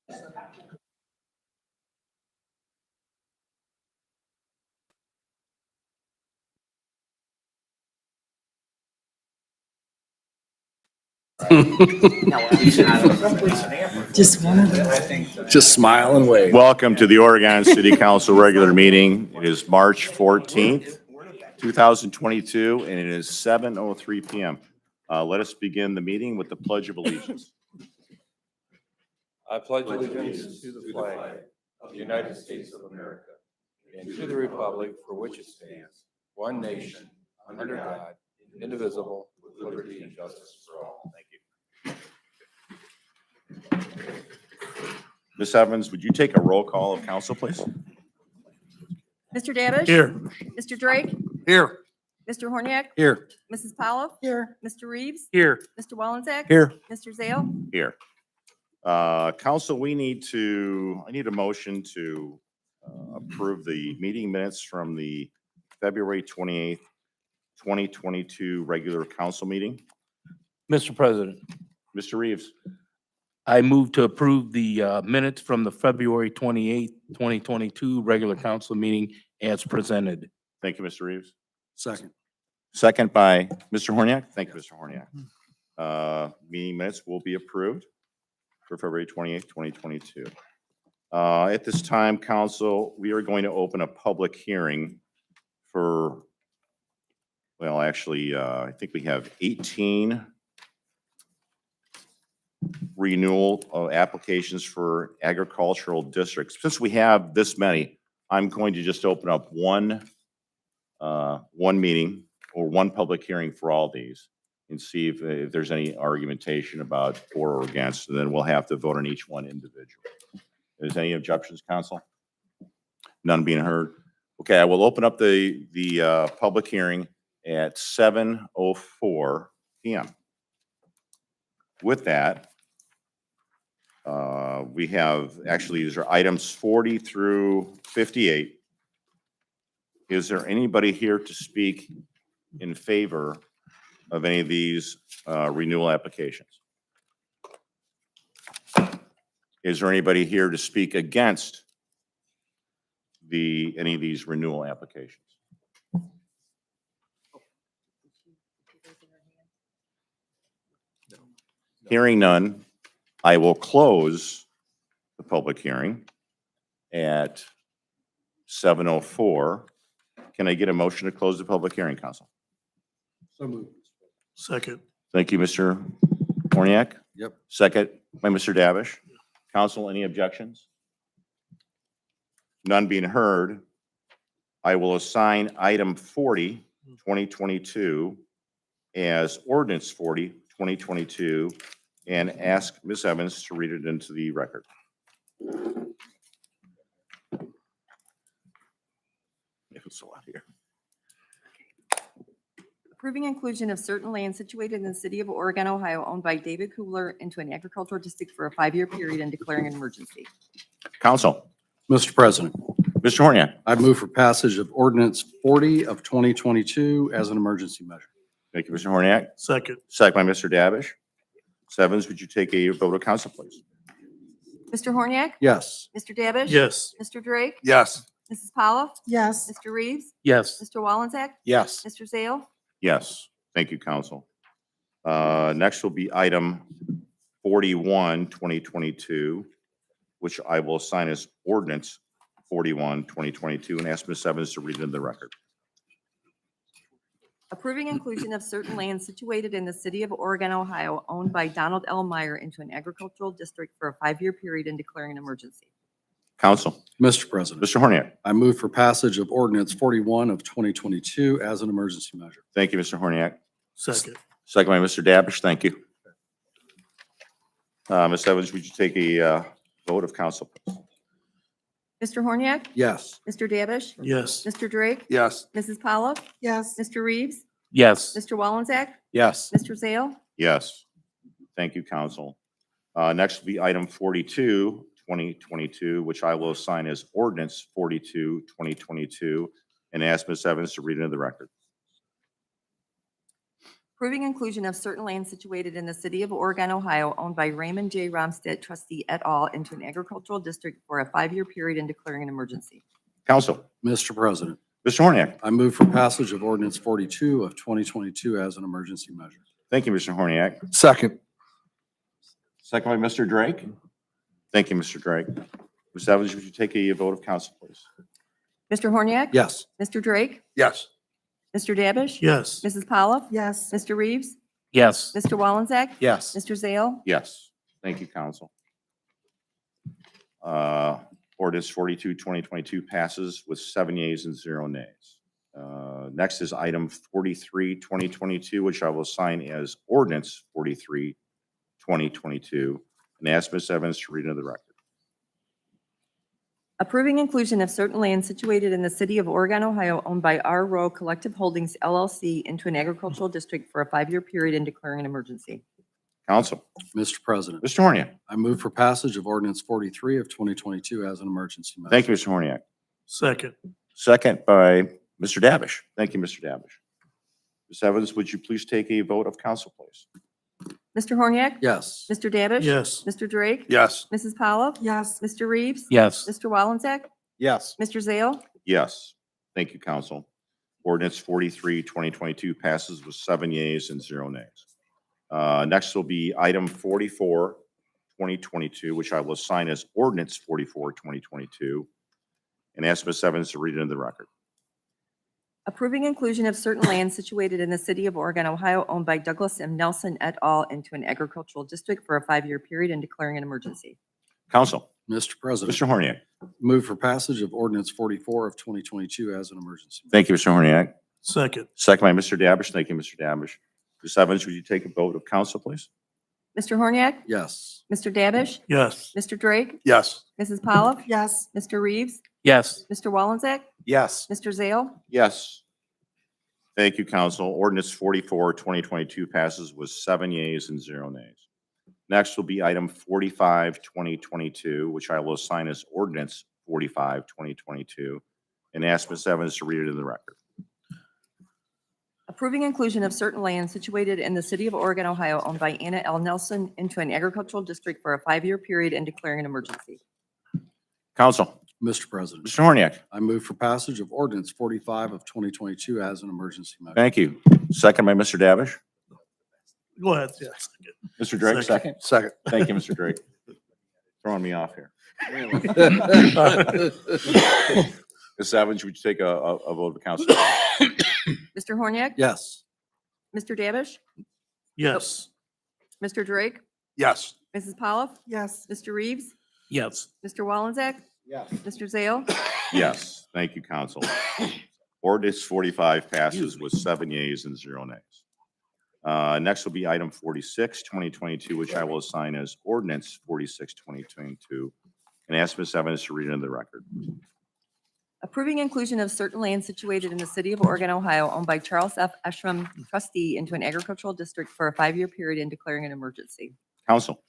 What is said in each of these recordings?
Just one of them. Just smile and wave. Welcome to the Oregon City Council regular meeting. It is March 14th, 2022, and it is 7:03 p.m. Let us begin the meeting with the Pledge of Allegiance. I pledge allegiance to the flag of the United States of America and to the republic for which it stands, one nation, under God, indivisible, with liberty and justice for all. Thank you. Ms. Evans, would you take a roll call of council, please? Mr. Davish? Here. Mr. Drake? Here. Mr. Horniak? Here. Mrs. Powell? Here. Mr. Reeves? Here. Mr. Wallensack? Here. Mr. Zale? Here. Council, I need a motion to approve the meeting minutes from the February 28th, 2022 regular council meeting. Mr. President, Mr. Reeves, I move to approve the minutes from the February 28th, 2022 regular council meeting as presented. thank you, Mr. Reeves. Second. Second by Mr. Horniak. Thank you, Mr. Horniak. Meeting minutes will be approved for February 28th, 2022. At this time, council, we are going to open a public hearing for, well, actually, I think we have 18 renewal applications for agricultural districts. Since we have this many, I'm going to just open up one meeting or one public hearing for all these and see if there's any argumentation about for or against, and then we'll have to vote on each one individually. Is any objections, council? None being heard. Okay, I will open up the public hearing at 7:04 p.m. With that, we have, actually, these are items 40 through 58. Is there anybody here to speak in favor of any of these renewal applications? Is there anybody here to speak against any of these renewal applications? Hearing none, I will close the public hearing at 7:04. Can I get a motion to close the public hearing, council? So moved. Second. Thank you, Mr. Horniak. Yep. Second by Mr. Davish. Council, any objections? None being heard, I will assign item 40, 2022 as ordinance 40, 2022, and ask Ms. Evans to read it into the record. It's a lot here. Approving inclusion of certain land situated in the city of Oregon, Ohio, owned by David Kubler into an agricultural district for a 5-year period and declaring an emergency. Council, Mr. President, Mr. Horniak. I move for passage of ordinance 40 of 2022 as an emergency measure. Thank you, Mr. Horniak. Second. Second by Mr. Davish. Ms. Evans, would you take a vote of council, please? Mr. Horniak? Yes. Mr. Davish? Yes. Mr. Drake? Yes. Mrs. Powell? yes, Mr. Reeves? Yes, Mr. Wallensack? Yes. Mr. Zale? Yes, thank you, council. Next will be item 41, 2022, which I will assign as ordinance 41, 2022, and ask Ms. Evans to read it into the record. Approving inclusion of certain land situated in the city of Oregon, Ohio, owned by Donald L. Meyer into an agricultural district for a 5-year period and declaring an emergency. Council, Mr. President, Mr. Horniak. I move for passage of ordinance 41 of 2022 as an emergency measure. Thank you, Mr. Horniak. Second. Second by Mr. Dabish. Thank you. Ms. Evans, would you take a vote of council, please? Mr. Horniak? Yes. Mr. Davish? Yes. Mr. Drake? Yes. Mrs. Powell? yes, Mr. Reeves? yes, Mr. Wallensack? Yes. Mr. Zale? Yes. Thank you, council. Next will be item 42, 2022, which I will assign as ordinance 42, 2022, and ask Ms. Evans to read it into the record. Approving inclusion of certain land situated in the city of Oregon, Ohio, owned by Raymond J. Romstead trustee et al. Into an agricultural district for a 5-year period and declaring an emergency. Council. Mr. President, Mr. Horniak. I move for passage of ordinance 42 of 2022 as an emergency measure. Thank you, Mr. Horniak. Second. Second by Mr. Drake. Thank you, Mr. Drake. Ms. Evans, would you take a vote of council, please? Mr. Horniak? Yes. Mr. Drake? Yes. Mr. Davish? Yes. Mrs. Pollock? Yes. Mr. Reeves? yes, Mr. Wallenzeck? Yes. Mr. Zale? Yes. Thank you, council. Ordinance 42, 2022 passes with 7 yeas and 0 nays. Next is item 43, 2022, which I will sign as ordinance 43, 2022, and ask Ms. Evans to read into the record. Approving inclusion of certain land situated in the city of Oregon, Ohio, owned by R. Rowe Collective Holdings LLC into an agricultural district for a 5-year period and declaring an emergency. Council. Mr. President, Mr. Horniak. I move for passage of ordinance 43 of 2022 as an emergency measure. Thank you, Mr. Horniak. Second. Second by Mr. Davish. Thank you, Mr. Davish. Ms. Evans, would you please take a vote of council, please? Mr. Horniak? Yes. Mr. Davish? Yes. Mr. Drake? Yes. Mrs. Pollock? Yes. Mr. Reeves? yes, Mr. Wallenzeck? Yes. Mr. Zale? Yes. Thank you, council. Ordinance 43, 2022 passes with 7 yeas and 0 nays. Next will be item 44, 2022, which I will assign as ordinance 44, 2022, and ask Ms. Evans to read it into the record. Approving inclusion of certain land situated in the city of Oregon, Ohio, owned by Douglas M. Nelson et al. Into an agricultural district for a 5-year period and declaring an emergency. Council. Mr. President, Mr. Horniak. move for passage of ordinance 44 of 2022 as an emergency. Thank you, Mr. Horniak. Second. Second by Mr. Davish. Thank you, Mr. Davish. Ms. Evans, would you take a vote of council, please? Mr. Horniak? Yes. Mr. Davish? Yes. Mr. Drake? Yes. Mrs. Pollock? Yes. Mr. Reeves? yes, Mr. Wallenzeck? Yes. Mr. Zale? Yes. Thank you, council. Ordinance 44, 2022 passes with 7 yeas and 0 nays. Next will be item 45, 2022, which I will assign as ordinance 45, 2022, and ask Ms. Evans to read it in the record. Approving inclusion of certain land situated in the city of Oregon, Ohio, owned by Anna L. Nelson into an agricultural district for a 5-year period and declaring an emergency. Council. Mr. President, Mr. Horniak. I move for passage of ordinance 45 of 2022 as an emergency measure. Thank you. Second by Mr. Davish. Go ahead. Yes. Mr. Drake, second. Second. Thank you, Mr. Drake. Throwing me off here. Ms. Evans, would you take a vote of council? Mr. Horniak? Yes. Mr. Davish? Yes. Mr. Drake? Yes. Mrs. Pollock? Yes. Mr. Reeves? yes, Mr. Wallenzeck? Yes. Mr. Zale? Yes, thank you, council. Ordinance 45 passes with 7 yeas and 0 nays. Next will be item 46, 2022, which I will assign as ordinance 46, 2022, and ask Ms. Evans to read it into the record. Approving inclusion of certain land situated in the city of Oregon, Ohio, owned by Charles F. Eshram trustee into an agricultural district for a 5-year period and declaring an emergency. Council.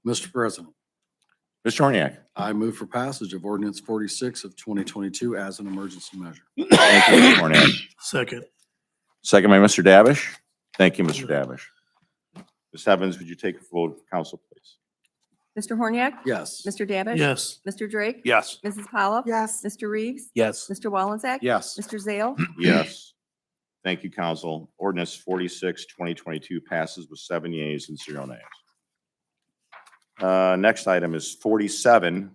Mr. President, Mr. Horniak. I move for passage of ordinance 46 of 2022 as an emergency measure. Thank you, Mr. Horniak. Second. Second by Mr. Davish. Thank you, Mr. Davish. Ms. Evans, would you take a vote of council, please? Mr. Horniak? Yes. Mr. Davish? Yes. Mr. Drake? Yes. Mrs. Pollock? Yes. Mr. Reeves? yes, Mr. Wallenzeck? Yes. Mr. Zale? Yes. Thank you, council. Ordinance 46, 2022 passes with 7 yeas and 0 nays. Next item is 47,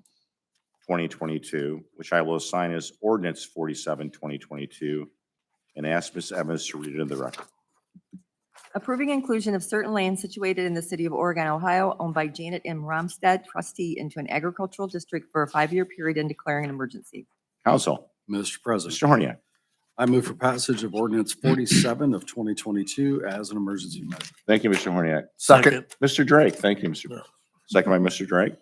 2022, which I will assign as ordinance 47, 2022, and ask Ms. Evans to read it in the record. Approving inclusion of certain land situated in the city of Oregon, Ohio, owned by Janet M. Romstead trustee into an agricultural district for a 5-year period and declaring an emergency. Council. Mr. President, Mr. Horniak. I move for passage of ordinance 47 of 2022 as an emergency measure. Thank you, Mr. Horniak. Second. Mr. Drake. Thank you, Mr. Second by Mr. Drake.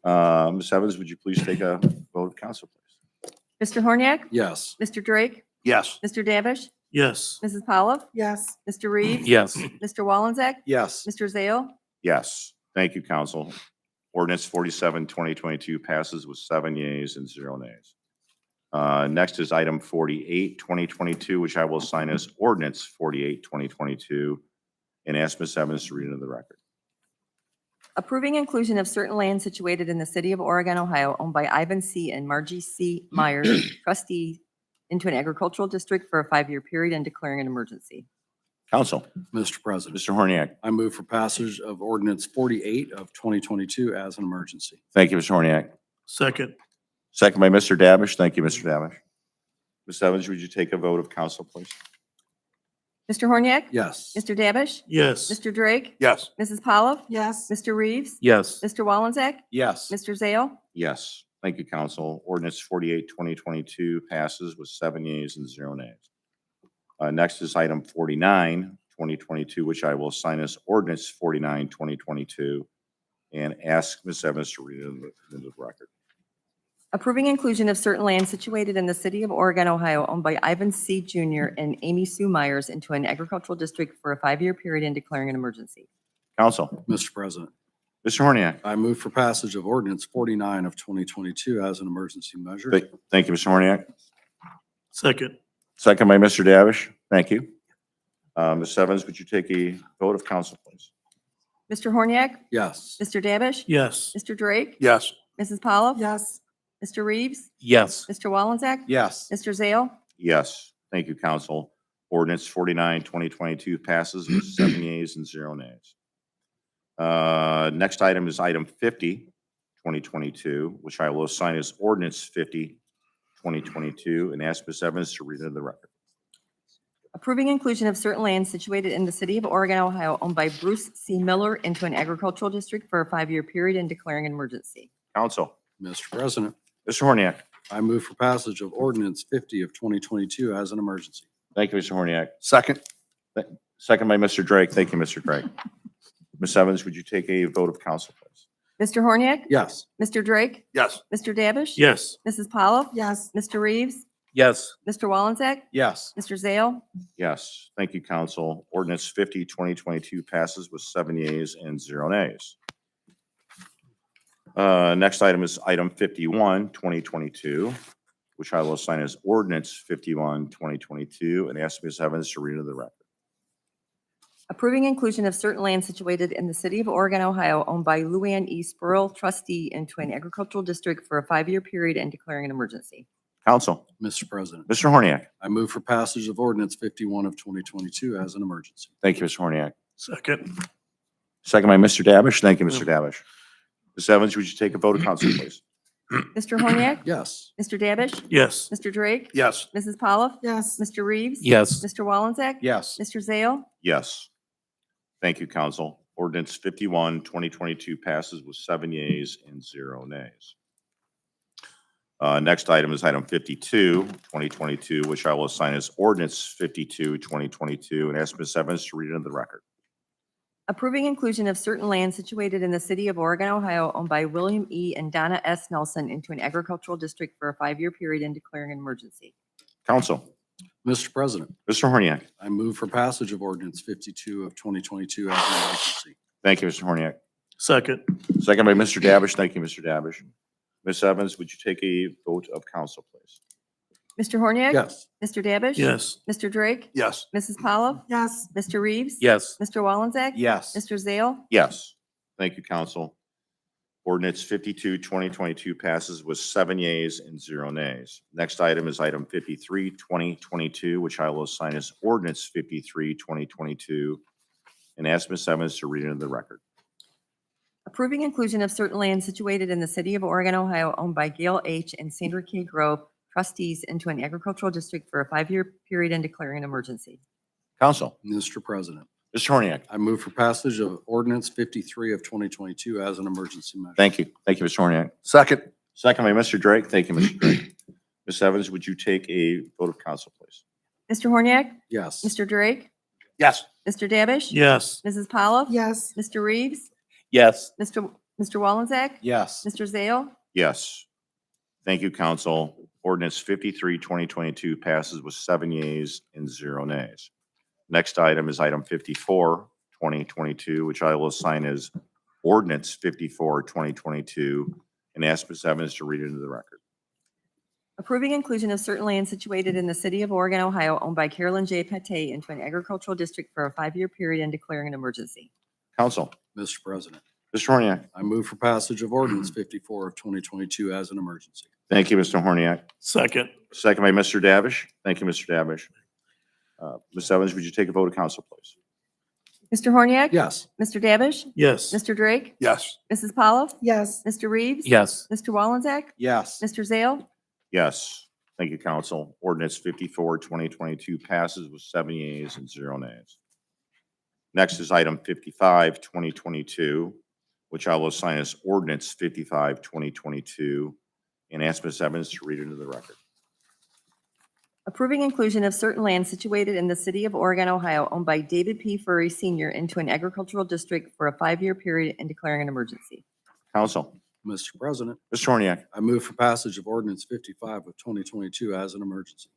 Ms. Evans, would you please take a vote of council, please? Mr. Horniak? Yes. Mr. Drake? Yes. Mr. Davish? Yes. Mrs. Pollock? Yes. Mr. Reeves? yes, Mr. Wallenzeck? Yes. Mr. Zale? Yes. Thank you, council. Ordinance 47, 2022 passes with 7 yeas and 0 nays. Next is item 48, 2022, which I will sign as ordinance 48, 2022, and ask Ms. Evans to read into the record. Approving inclusion of certain land situated in the city of Oregon, Ohio, owned by Ivan C. and Margie C. Myers, trustee, into an agricultural district for a 5-year period and declaring an emergency. Council, Mr. President, Mr. Horniak. I move for passage of ordinance 48 of 2022 as an emergency. Thank you, Mr. Horniak. Second. Second by Mr. Davish. Thank you, Mr. Davish. Ms. Evans, would you take a vote of council, please? Mr. Horniak? Yes. Mr. Davish? Yes. Mr. Drake? Yes. Mrs. Pollock? yes, Mr. Reeves? Yes. Mr. Wallenzeck? Yes. Mr. Zale? Yes. Thank you, council. Ordinance 48, 2022 passes with 7 yeas and 0 nays. Next is item 49, 2022, which I will sign as ordinance 49, 2022, and ask Ms. Evans to read it into the record. Approving inclusion of certain land situated in the city of Oregon, Ohio, owned by Ivan C. Jr. and Amy Sue Myers into an agricultural district for a 5-year period and declaring an emergency. Council, Mr. President, Mr. Horniak. I move for passage of ordinance 49 of 2022 as an emergency measure. Thank you, Mr. Horniak. Second. Second by Mr. Davish. Thank you. Ms. Evans, would you take a vote of council, please? Mr. Horniak? Yes. Mr. Davish? Yes. Mr. Drake? Yes. Mrs. Pollock? yes, Mr. Reeves? Yes. Mr. Wallenzeck? Yes. Mr. Zale? Yes. Thank you, council. Ordinance 49, 2022 passes with 7 yeas and 0 nays. Next item is item 50, 2022, which I will assign as ordinance 50, 2022, and ask Ms. Evans to read into the record. Approving inclusion of certain land situated in the city of Oregon, Ohio, owned by Bruce C. Miller into an agricultural district for a 5-year period and declaring an emergency. Council, Mr. President, Mr. Horniak. I move for passage of ordinance 50 of 2022 as an emergency. Thank you, Mr. Horniak. Second. Second by Mr. Drake. Thank you, Mr. Drake. Ms. Evans, would you take a vote of council, please? Mr. Horniak? Yes. Mr. Drake? Yes. Mr. Davish? Yes. Mrs. Pollock? yes, Mr. Reeves? Yes. Mr. Wallenzeck? Yes. Mr. Zale? Yes. Thank you, council. Ordinance 50, 2022 passes with 7 yeas and 0 nays. Next item is item 51, 2022, which I will assign as ordinance 51, 2022, and ask Ms. Evans to read into the record. Approving inclusion of certain land situated in the city of Oregon, Ohio, owned by Luann E. Spurl, trustee, into an agricultural district for a 5-year period and declaring an emergency. Council, Mr. President, Mr. Horniak. I move for passage of ordinance 51 of 2022 as an emergency. Thank you, Mr. Horniak. Second. Second by Mr. Davish. Thank you, Mr. Davish. Ms. Evans, would you take a vote of council, please? Mr. Horniak? Yes. Mr. Davish? Yes. Mr. Drake? Yes. Mrs. Pollock? yes, Mr. Reeves? Yes. Mr. Wallenzeck? Yes. Mr. Zale? Yes. Thank you, council. Ordinance 51, 2022 passes with 7 yeas and 0 nays. Next item is item 52, 2022, which I will assign as ordinance 52, 2022, and ask Ms. Evans to read it into the record. Approving inclusion of certain land situated in the city of Oregon, Ohio, owned by William E. and Donna S. Nelson into an agricultural district for a 5-year period and declaring an emergency. Council, Mr. President, Mr. Horniak. I move for passage of ordinance 52 of 2022 as an emergency. Thank you, Mr. Horniak. Second. Second by Mr. Davish. Thank you, Mr. Davish. Ms. Evans, would you take a vote of council, please? Mr. Horniak? Yes. Mr. Davish? Yes. Mr. Drake? Yes. Mrs. Pollock? yes, Mr. Reeves? Yes. Mr. Wallenzeck? Yes. Mr. Zale? Yes. Thank you, council. Ordinance 52, 2022 passes with 7 yeas and 0 nays. Next item is item 53, 2022, which I will assign as ordinance 53, 2022, and ask Ms. Evans to read it into the record. Approving inclusion of certain land situated in the city of Oregon, Ohio, owned by Gail H. and Sandra K. Grove, trustees, into an agricultural district for a 5-year period and declaring an emergency. Council, Mr. President, Mr. Horniak. I move for passage of ordinance 53 of 2022 as an emergency measure. Thank you. Thank you, Mr. Horniak. Second. Second by Mr. Drake. Thank you, Mr. Drake. Ms. Evans, would you take a vote of council, please? Mr. Horniak? Yes. Mr. Drake? Yes. Mr. Davish? Yes. Mrs. Pollock? yes, Mr. Reeves? Yes. Mr. Wallenzeck? Yes. Mr. Zale? Yes. Thank you, council. Ordinance 53, 2022 passes with 7 yeas and 0 nays. Next item is item 54, 2022, which I will assign as ordinance 54, 2022, and ask Ms. Evans to read it into the record. Approving inclusion of certain land situated in the city of Oregon, Ohio, owned by Carolyn J. Pate into an agricultural district for a 5-year period and declaring an emergency. Council. Mr. President, Mr. Horniak. I move for passage of ordinance 54 of 2022 as an emergency. Thank you, Mr. Horniak. Second. Second by Mr. Davish. Thank you, Mr. Davish. Ms. Evans, would you take a vote of council, please? Mr. Horniak? Yes. Mr. Davish? Yes. Mr. Drake? Yes. Mrs. Pollock? yes, Mr. Reeves? yes, Mr. Wallenzeck? Yes. Mr. Zale? Yes. Thank you, council. Ordinance 54, 2022 passes with 7 yeas and 0 nays. Next is item 55, 2022, which I will assign as ordinance 55, 2022, and ask Ms. Evans to read it into the record. Approving inclusion of certain land situated in the city of Oregon, Ohio, owned by David P. Furry Sr. into an agricultural district for a 5-year period and declaring an emergency. Council. Mr. President, Mr. Horniak. I move for passage of ordinance 55 of 2022 as an emergency.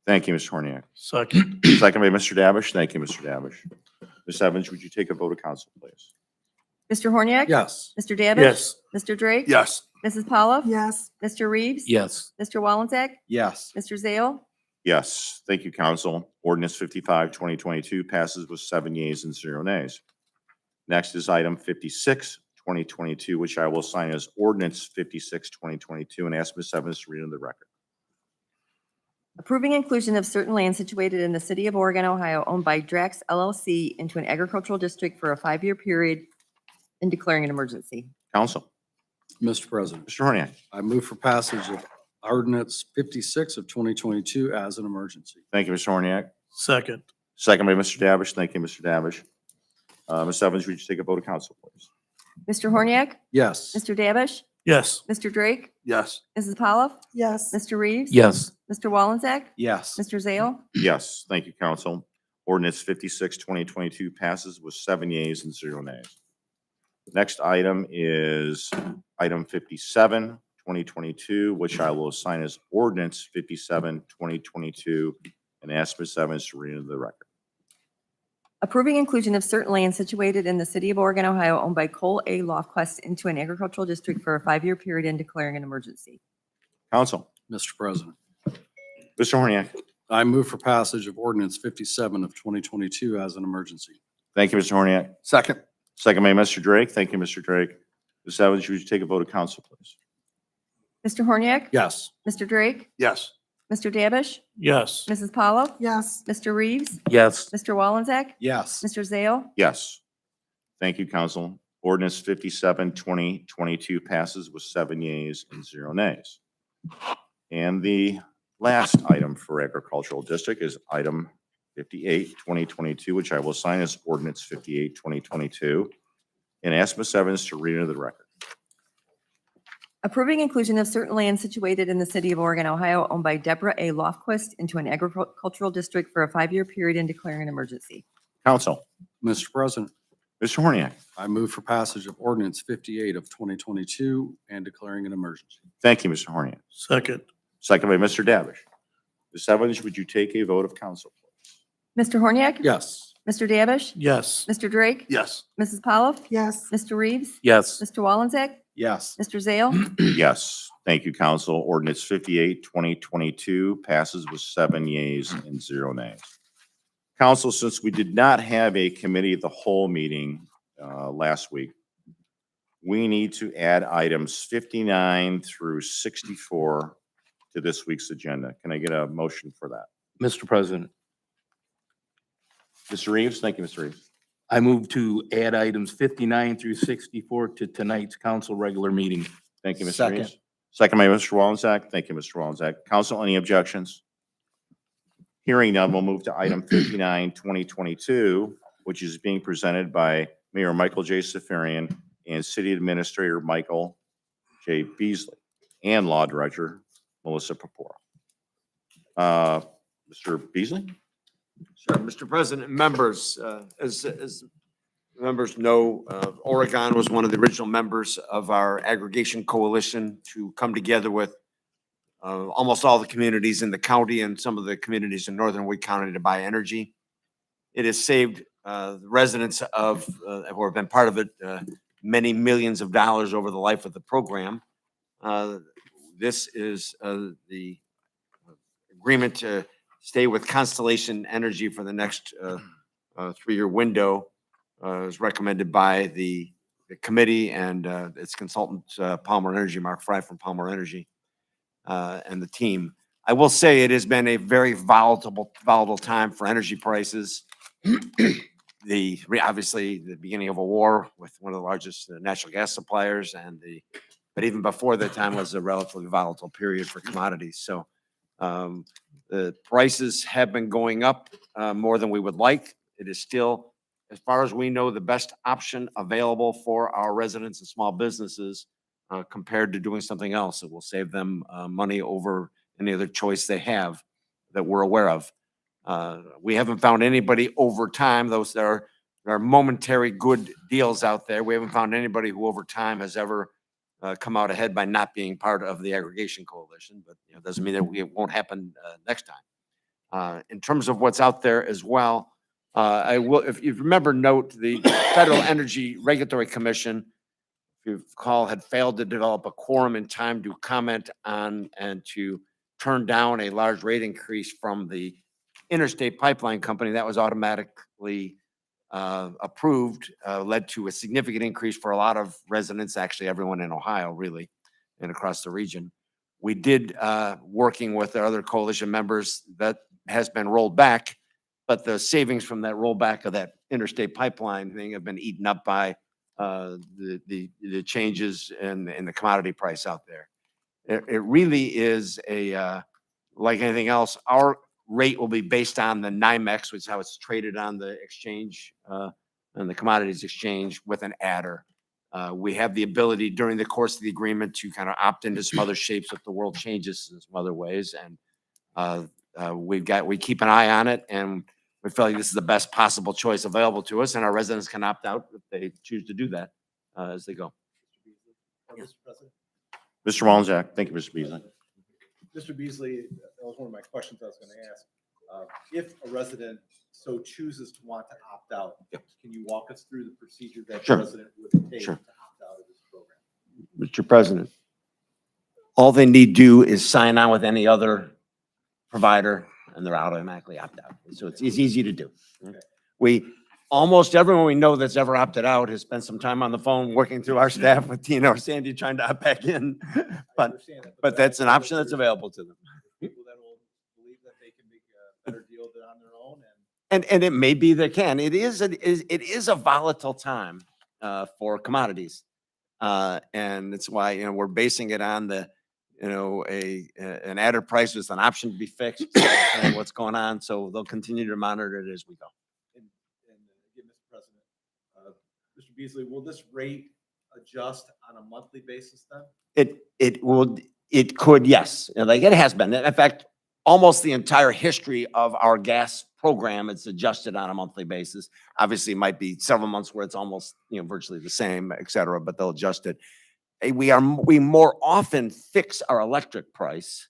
Thank you, Mr. Horniak. Second. Second by Mr. Davish. Thank you, Mr. Davish. Ms. Evans, would you take a vote of council, please? Mr. Horniak? Yes. Mr. Davish? Yes. Mr. Drake? Yes. Mrs. Pollock? yes, Mr. Reeves? yes, Mr. Wallenzeck? Yes. Mr. Zale? Yes. Thank you, council. Ordinance 55, 2022 passes with 7 yeas and 0 nays. Next is item 56, 2022, which I will assign as ordinance 56, 2022, and ask Ms. Evans to read into the record. Approving inclusion of certain land situated in the city of Oregon, Ohio, owned by Drax LLC into an agricultural district for a 5-year period and declaring an emergency. Council. Mr. President, Mr. Horniak. I move for passage of ordinance 56 of 2022 as an emergency. Thank you, Mr. Horniak. Second. Second by Mr. Davish. Thank you, Mr. Davish. Ms. Evans, would you take a vote of council, please? Mr. Horniak? Yes. Mr. Davish? Yes. Mr. Drake? Yes. Mrs. Pollock? yes, Mr. Reeves? yes, Mr. Wallenzeck? Yes. Mr. Zale? Yes. Thank you, council. Ordinance 56, 2022 passes with 7 yeas and 0 nays. Next item is item 57, 2022, which I will assign as ordinance 57, 2022, and ask Ms. Evans to read into the record. Approving inclusion of certain land situated in the city of Oregon, Ohio, owned by Cole A. Lofquist into an agricultural district for a 5-year period and declaring an emergency. Council. Mr. President, Mr. Horniak. I move for passage of ordinance 57 of 2022 as an emergency. Thank you, Mr. Horniak. Second. Second by Mr. Drake. Thank you, Mr. Drake. Ms. Evans, would you take a vote of council, please? Mr. Horniak? Yes. Mr. Drake? Yes. Mr. Davish? Yes. Mrs. Pollock? yes, Mr. Reeves? yes, Mr. Wallenzeck? Yes. Mr. Zale? Yes. Thank you, council. Ordinance 57, 2022 passes with 7 yeas and 0 nays. And the last item for agricultural district is item 58, 2022, which I will sign as ordinance 58, 2022, and ask Ms. Evans to read into the record. Approving inclusion of certain land situated in the city of Oregon, Ohio, owned by Deborah A. Lofquist into an agricultural district for a 5-year period and declaring an emergency. Council. Mr. President, Mr. Horniak. I move for passage of ordinance 58 of 2022 and declaring an emergency. Thank you, Mr. Horniak. Second. Second by Mr. Davish. Ms. Evans, would you take a vote of council, please? Mr. Horniak? Yes. Mr. Davish? Yes. Mr. Drake? Yes. Mrs. Pollock? yes, Mr. Reeves? yes, Mr. Wallenzeck? Yes. Mr. Zale? Yes. Thank you, council. Ordinance 58, 2022 passes with 7 yeas and 0 nays. Council, since we did not have a committee of the whole meeting last week, we need to add items 59 through 64 to this week's agenda. Can I get a motion for that? Mr. President, Mr. Reeves? Thank you, Mr. Reeves. I move to add items 59 through 64 to tonight's council regular meeting. Thank you, Mr. Second. Reeves. Second by Mr. Wallensack. Thank you, Mr. Wallensack. Council, any objections? Hearing none, we'll move to item 59, 2022, which is being presented by Mayor Michael J. Safarian and City Administrator Michael J. Beasley and Law Director Melissa Purpura. Mr. Beasley? Sure, Mr. President, and members, as members know, Oregon was one of the original members of our aggregation coalition to come together with almost all the communities in the county and some of the communities in northern Wake County to buy energy. It has saved the residents of, who have been part of it, many millions of dollars over the life of the program. This is the agreement to stay with Constellation Energy for the next 3-year window, as recommended by the committee and its consultant, Palmer Energy, Mark Fry from Palmer Energy, and the team. I will say it has been a very volatile time for energy prices. Obviously, the beginning of a war with one of the largest natural gas suppliers, but even before that time was a relatively volatile period for commodities. So the prices have been going up more than we would like. It is still, as far as we know, the best option available for our residents and small businesses compared to doing something else. It will save them money over any other choice they have that we're aware of. We haven't found anybody over time, there are momentary good deals out there. We haven't found anybody who over time has ever come out ahead by not being part of the aggregation coalition, but it doesn't mean that it won't happen next time. In terms of what's out there as well, I will, if you remember, note the Federal Energy Regulatory Commission, if you recall, had failed to develop a quorum in time to comment on and to turn down a large rate increase from the interstate pipeline company. That was automatically approved, led to a significant increase for a lot of residents, actually everyone in Ohio, really, and across the region. We did, working with our other coalition members, that has been rolled back, but the savings from that rollback of that interstate pipeline thing have been eaten up by the changes in the commodity price out there. It really is like anything else, our rate will be based on the NYMEX, which is how it's traded on the exchange, on the commodities exchange, with an adder. We have the ability during the course of the agreement to kind of opt into some other shapes if the world changes in some other ways. And we keep an eye on it, and we feel like this is the best possible choice available to us, and our residents can opt out if they choose to do that as they go. Mr. President. Mr. Wallensack, thank you, Mr. Beasley. Mr. Beasley, that was one of my questions I was going to ask. If a resident so chooses to want to opt out, can you walk us through the procedure that the Sure. resident would take to opt out of this program? Mr. President, all they need to do is sign on with any other provider, and they're automatically opt out. So it's easy to do. Almost everyone we know that's ever opted out has spent some time on the phone working through our staff with Tina or Sandy trying to opt back in. I But understand that, that's an option that's available to them. people that will believe that they can make a better deal than on their own, And it may be they can. It is a volatile time for commodities. And it's why, we're basing it on an adder price with an option to be fixed, and what's going on. So they'll continue to monitor it as we go. and again, Mr. President, Mr. Beasley, will this rate adjust on a monthly basis then? It could, yes. Like it has been. In fact, almost the entire history of our gas program, it's adjusted on a monthly basis. Obviously, it might be several months where it's almost, virtually the same, et cetera, but they'll adjust it. We more often fix our electric price,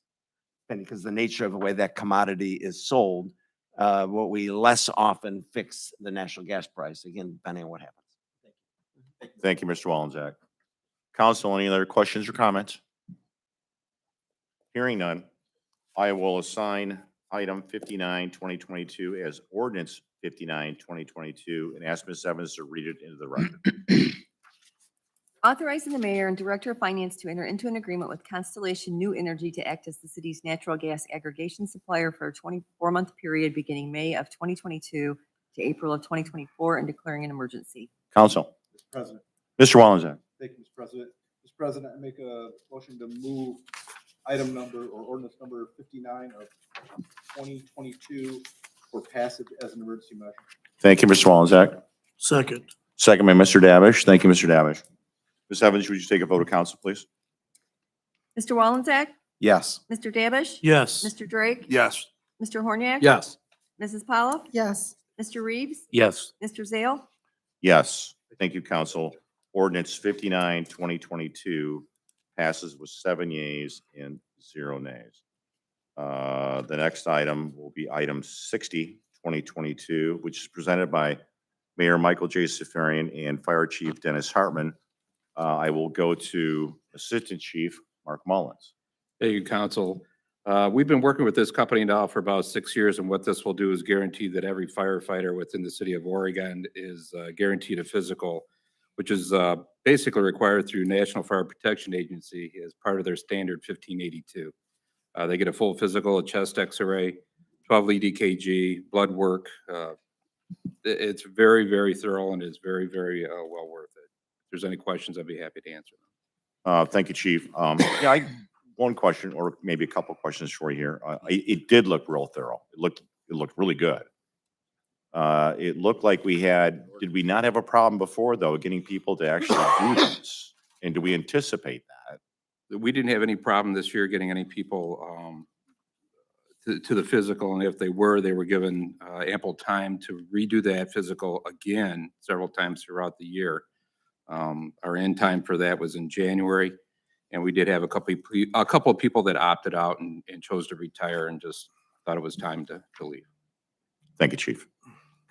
and because the nature of the way that commodity is sold, what we less often fix the natural gas price, again, depending on what happens. Thank you, Mr. Wallensack. Council, any other questions or comments? Hearing none, I will assign item 59, 2022 as ordinance 59, 2022, and ask Ms. Evans to read it into the record. Authorizing the mayor and director of finance to enter into an agreement with Constellation New Energy to act as the city's natural gas aggregation supplier for a 24-month period beginning May of 2022 to April of 2024 and declaring an emergency. Council, Mr. President. Mr. Wallensack. Thank you, Mr. President. Mr. President, I make a motion to move item number or ordinance number 59 of 2022 for passage as an emergency measure. Thank you, Mr. Wallensack. Second. Second by Mr. Davish. Thank you, Mr. Davish. Ms. Evans, would you take a vote of council, please? Mr. Wallensack? Yes. Mr. Davish? Yes. Mr. Drake? Yes. Mr. Horniak? Yes. Mrs. Pollock? yes, Mr. Reeves? Yes. Mr. Zale? Yes. Thank you, council. Ordinance 59, 2022 passes with 7 yeas and 0 nays. The next item will be item 60, 2022, which is presented by Mayor Michael J. Safarian and Fire Chief Dennis Hartman. I will go to Assistant Chief Mark Mullins. Thank you, Council. We've been working with this company now for about 6 years, and what this will do is guarantee that every firefighter within the city of Oregon is guaranteed a physical, which is basically required through National Fire Protection Agency as part of their standard 1582. They get a full physical, a chest X-ray, 12 lead EKG, blood work. It's very, very thorough and is very, very well worth it. If there's any questions, I'd be happy to answer them. Thank you, Chief. Yeah, one question or maybe a couple questions for you here. It did look real thorough. It looked really good. It looked like did we not have a problem before though, getting people to actually do this? And do we anticipate that? We didn't have any problem this year getting any people to the physical, and if they were given ample time to redo that physical again several times throughout the year. Our end time for that was in January, and we did have a couple of people that opted out and chose to retire and just thought it was time to leave. Thank you, Chief.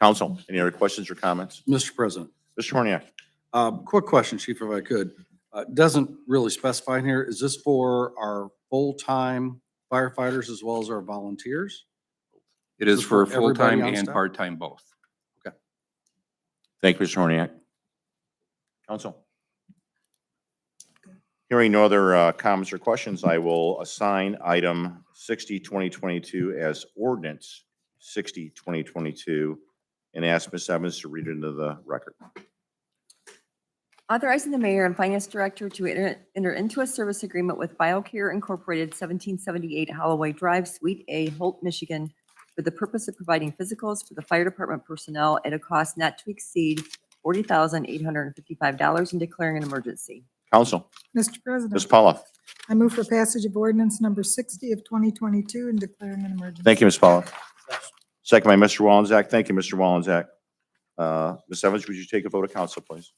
Council, any other questions or comments? Mr. President, Mr. Horniak. quick question, Chief, if I could. Doesn't really specify in here, is this for our full-time firefighters as well as our volunteers? It is Is it for for everybody full-time on and staff? part-time both. Thank you, Mr. Horniak. Council. Hearing no other comments or questions, I will assign item 60, 2022 as ordinance 60, 2022 and ask Ms. Evans to read it into the record. Authorizing the mayor and finance director to enter into a service agreement with BioCare Incorporated, 1778 Holloway Drive, Suite A, Holt, Michigan, for the purpose of providing physicals for the fire department personnel at a cost not to exceed $40,855 and declaring an emergency. Council. Mr. President, Ms. Paula. I move for passage of ordinance number 60 of 2022 and declaring an emergency. Thank you, Ms. Paula. Second by Mr. Wallenczak. Thank you, Mr. Wallenczak. Ms. Evans, would you take a vote of council, please?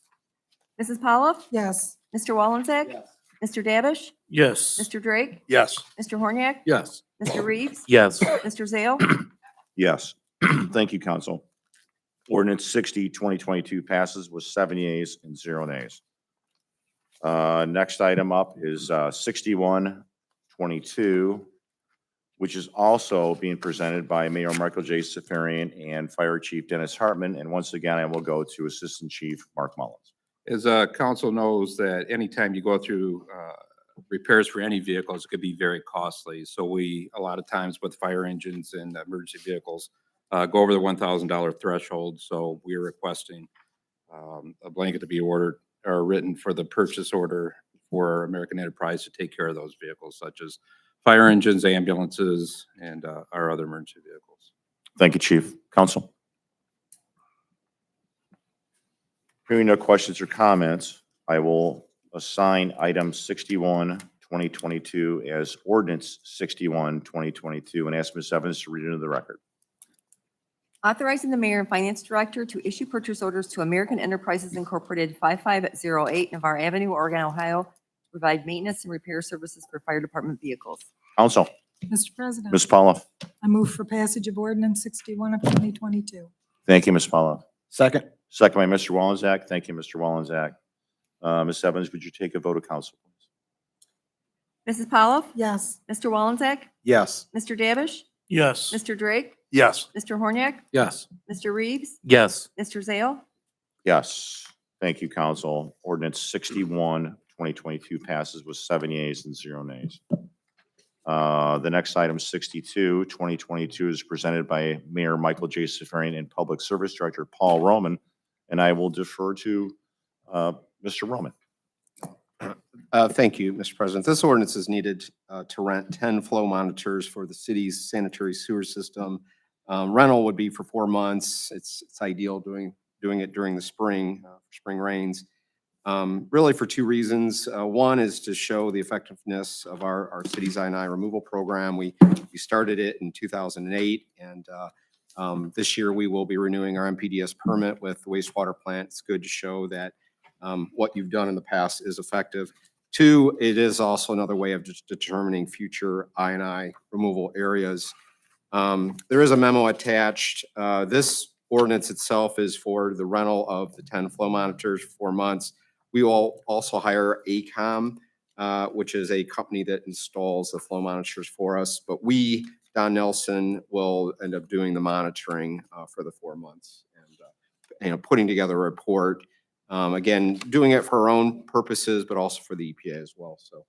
Mrs. Pollock? Yes. Mr. Wallenczak? Mr. Davish? Yes. Mr. Drake? Yes. Mr. Horniak? Yes. Mr. Reeves? Yes. Mr. Zale? Yes. Thank you, council. Ordinance 60, 2022 passes with 7 yeas and 0 nays. Next item up is 61, 22, which is also being presented by Mayor Michael J. Safarian and Fire Chief Dennis Hartman. And once again, I will go to Assistant Chief Mark Mullins. As council knows that anytime you go through repairs for any vehicles, it could be very costly. So we, a lot of times with fire engines and emergency vehicles, go over the $1,000 threshold. So we're requesting a blanket to be ordered or written for the purchase order for American Enterprise to take care of those vehicles, such as fire engines, ambulances, and our other emergency vehicles. Thank you, Chief. Council. Hearing no questions or comments, I will assign item 61, 2022 as ordinance 61, 2022 and ask Ms. Evans to read it into the record. Authorizing the mayor and finance director to issue purchase orders to American Enterprises Incorporated, 5508 Navarre Avenue, Oregon, Ohio, to provide maintenance and repair services for fire department vehicles. Council. Mr. President, Ms. Paula. I move for passage of ordinance 61 of 2022. Thank you, Ms. Paula. Second. Second by Mr. Wallenczak. Thank you, Mr. Wallenczak. Ms. Evans, would you take a vote of council, please? Mrs. Pollock? Yes. Mr. Wallenczak? Yes. Mr. Davish? Yes. Mr. Drake? Yes. Mr. Horniak? Yes. Mr. Reeves? Yes. Mr. Zale? Yes. Thank you, council. Ordinance 61, 2022 passes with 7 yeas and 0 nays. The next item, 62, 2022, is presented by Mayor Michael J. Safarian and Public Service Director Paul Roman, and I will defer to Mr. Roman. Thank you, Mr. President. This ordinance is needed to rent 10 flow monitors for the city's sanitary sewer system. Rental would be for 4 months. It's ideal doing it during the spring rains. Really for 2 reasons. One is to show the effectiveness of our city's I&I removal program. We started it in 2008, and this year we will be renewing our MPDS permit with the wastewater plant. It's good to show that what you've done in the past is effective. 2, it is also another way of just determining future I&I removal areas. There is a memo attached. This ordinance itself is for the rental of the 10 flow monitors for 4 months. We will also hire ACOM which is a company that installs the flow monitors for us. But we, Don Nelson, will end up doing the monitoring for the 4 months and putting together a report. Again, doing it for our own purposes, but also for the EPA as well. So,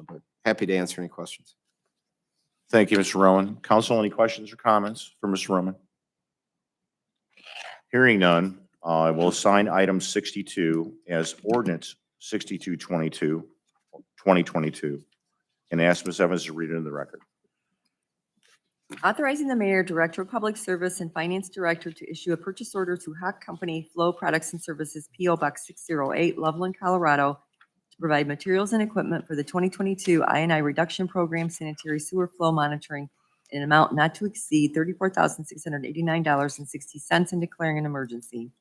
but happy to answer any questions. Thank you, Mr. Rowan. Council, any questions or comments for Mr. Roman? Hearing none, I will assign item 62 as ordinance 6222, and ask Ms. Evans to read it in the record. Authorizing the mayor, director of public service, and finance director to issue a purchase order to Hawk Company Flow Products and Services, P.O. Box 608, Loveland, Colorado, to provide materials and equipment for the 2022 I&I reduction program sanitary sewer flow monitoring in an amount not to exceed $34,689.60 and declaring an emergency.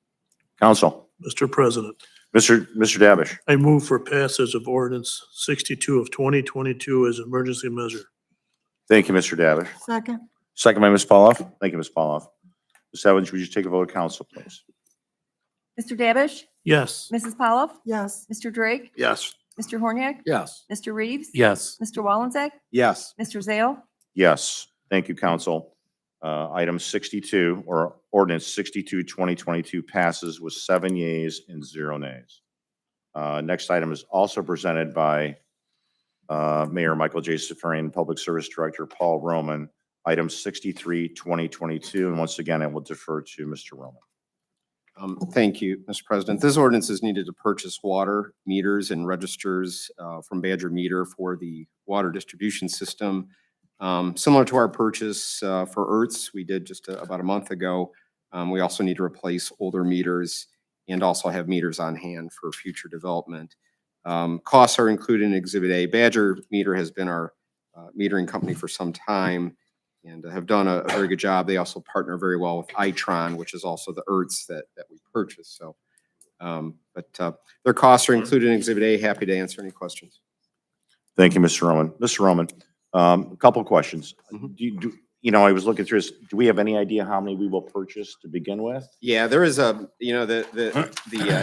Council, Mr. President, Mr. Davish. I move for passage of ordinance 62 of 2022 as emergency measure. Thank you, Mr. Davish. Second. Second by Ms. Pauloff. Thank you, Ms. Pauloff. Ms. Evans, would you take a vote of council, please? Mr. Davish? Yes. Mrs. Pavlov? Yes. Mr. Drake? Yes. Mr. Horniak? Yes. Mr. Reeves? Yes. Mr. Wallenzeck? Yes. Mr. Zale? Yes. Thank you, council. Item 62, or ordinance 62, 2022 passes with 7 yeas and 0 nays. Next item is also presented by Mayor Michael J. Safarian, Public Service Director Paul Roman, item 63, 2022. And once again, I will defer to Mr. Roman. Thank you, Mr. President. This ordinance is needed to purchase water meters and registers from Badger Meter for the water distribution system. Similar to our purchase for ERTS we did just about a month ago. We also need to replace older meters and also have meters on hand for future development. Costs are included in Exhibit A. Badger Meter has been our metering company for some time and have done a very good job. They also partner very well with Itron, which is also the ERTS that we purchased. So, their costs are included in Exhibit A. Happy to answer any questions. Thank you, Mr. Roman. Mr. Roman, a couple of questions. I was looking through this. Do we have any idea how many we will purchase to begin with? Yeah, there is the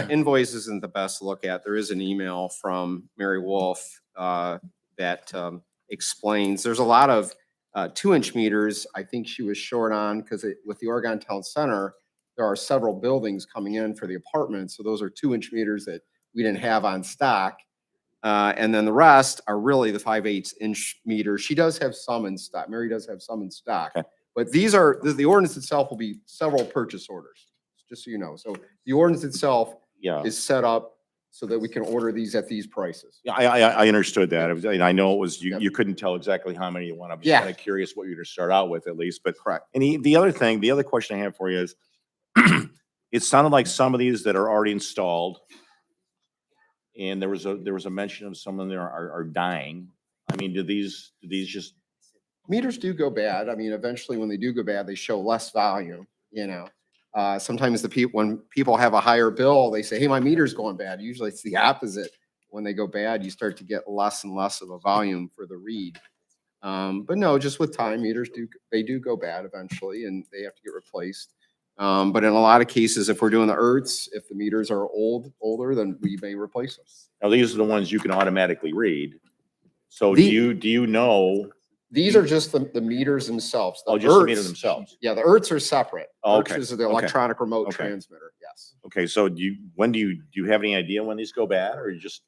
invoice isn't the best to look at. There is an email from Mary Wolf that explains, there's a lot of 2-inch meters. I think she was short on because with the Oregon Town Center, there are several buildings coming in for the apartments. So those are 2-inch meters that we didn't have on stock. And then the rest are really the 5/8-inch meters. She does have some in stock. Mary does have some in stock. Okay. But these are, the ordinance itself will be several purchase orders, just so you know. So the ordinance itself Yeah. is set up so that we can order these at these prices. Yeah, I understood that. And I know it was, Yep. you couldn't tell exactly how many you want. I'm just Yeah. kind of curious what you're going to start out with at least, but. Correct. And the other question I have for you is, it sounded like some of these that are already installed, and there was a mention of some of them are dying. I mean, do these just, Meters do go bad. I mean, eventually when they do go bad, they show less volume, Sometimes when people have a higher bill, they say, hey, my meter's going bad. Usually it's the opposite. When they go bad, you start to get less and less of a volume for the read. But no, just with time, meters do go bad eventually and they have to get replaced. But in a lot of cases, if we're doing the ERTs, if the meters are older, then we may replace them. now these are the ones you can automatically read. So The- do you know? These are just the meters themselves. Oh, just the meter ERTs themselves. Yeah, the ERTs are separate. Oh, ERTs okay, is the okay, electronic remote okay. transmitter, yes. Okay, so do you have any idea when these go bad or you just?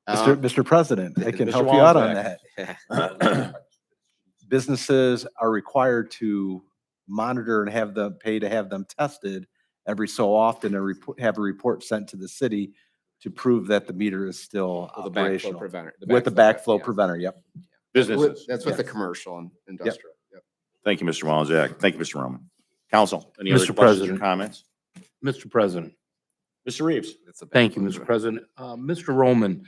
Mr. President, I can Mr. help you out on Wallenbeck. that. Businesses are required to monitor and have them pay to have them tested every so often and have a report sent to the city to prove that the meter is still With the backflow operational. preventer. With the backflow yeah. preventer, yep. Businesses. That's with the commercial and industrial. Yep. Thank you, Mr. Wallenzeck. Thank you, Mr. Roman. Council, any other Mr. questions or President. comments? Mr. President. Mr. Reeves? Thank you, Mr. President. Mr. Roman,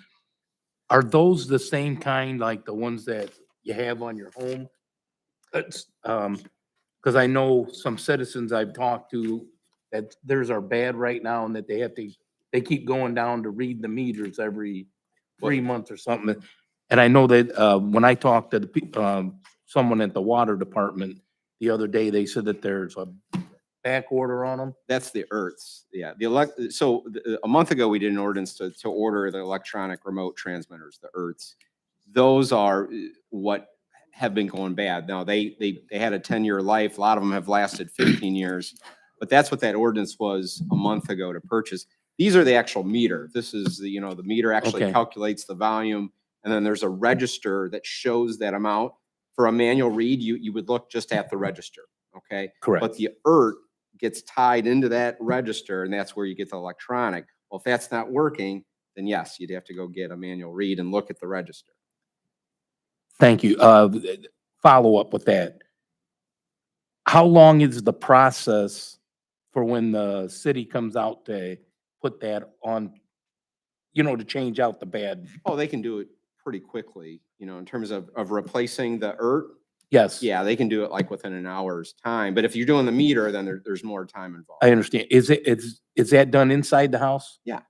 are those the same kind like the ones that you have on your home? That's, because I know some citizens I've talked to that theirs are bad right now and that they keep going down to read the meters every 3 months or something. And I know that, when I talked to someone at the water department the other day, they said that there's back order on them? That's the ERTs. Yeah, a month ago, we did an ordinance to order the electronic remote transmitters, the ERTs. Those are what have been going bad. Now, they had a 10-year life. A lot of them have lasted 15 years. But that's what that ordinance was a month ago to purchase. These are the actual meter. This is the, the meter actually Okay. calculates the volume. And then there's a register that shows that amount. For a manual read, you would look just at the register, okay? Correct. But the ERT gets tied into that register, and that's where you get the electronic. Well, if that's not working, then yes, you'd have to go get a manual read and look at the register. Thank you. Follow up with that. How long is the process for when the city comes out to put that on, to change out the bad? Oh, they can do it pretty quickly, in terms of replacing the ERT. Yes. Yeah, they can do it like within an hour's time. But if you're doing the meter, then there's more time involved. I understand. Is that done inside the house? Yeah.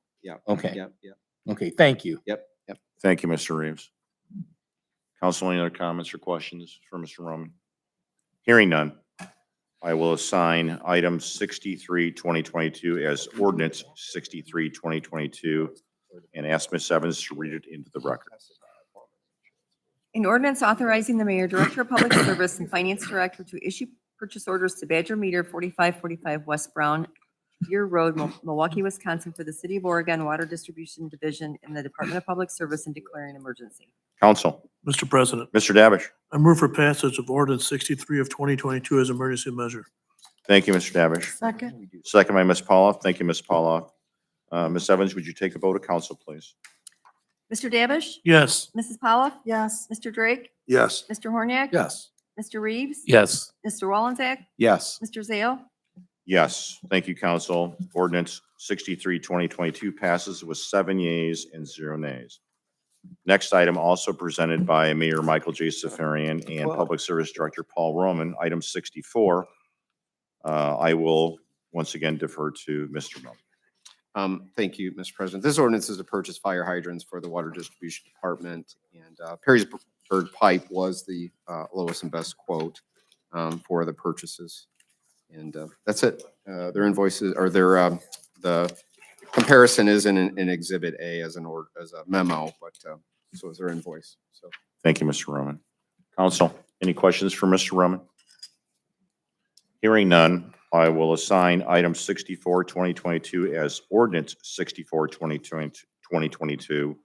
Okay. Yep. Okay, thank you. Yep. Thank you, Mr. Reeves. Council, any other comments or questions for Mr. Roman? Hearing none, I will assign item 63, 2022 as ordinance 63, 2022, and ask Ms. Evans to read it into the record. An ordinance authorizing the mayor, director of public service, and finance director to issue purchase orders to Badger Meter 4545 West Brown Deer Road, Milwaukee, Wisconsin, for the City of Oregon Water Distribution Division in the Department of Public Service and declaring an emergency. Council, Mr. President, Mr. Davish. I move for passage of ordinance 63 of 2022 as emergency measure. Thank you, Mr. Davish. Second. Second by Ms. Pauloff. Thank you, Ms. Pauloff. Ms. Evans, would you take a vote of council, please? Mr. Davish? Yes. Mrs. Pollock? Yes. Mr. Drake? Yes. Mr. Horniak? Yes. Mr. Reeves? Yes. Mr. Wallensack? Yes. Mr. Zale? Yes, thank you, council. Ordinance 63, 2022 passes with 7 yeas and 0 nays. Next item, also presented by Mayor Michael J. Safarian and Public Service Director Paul Roman, item 64. I will once again defer to Mr. Roman. Thank you, Mr. President. This ordinance is to purchase fire hydrants for the Water Distribution Department, and Perrysburg Pipe was the lowest and best quote for the purchases. And that's it. Their invoices, or the comparison is in Exhibit A as a memo, but so is their invoice. So Thank you, Mr. Roman. Council, any questions for Mr. Roman? Hearing none, I will assign item 64, 2022 as ordinance 64, 2022,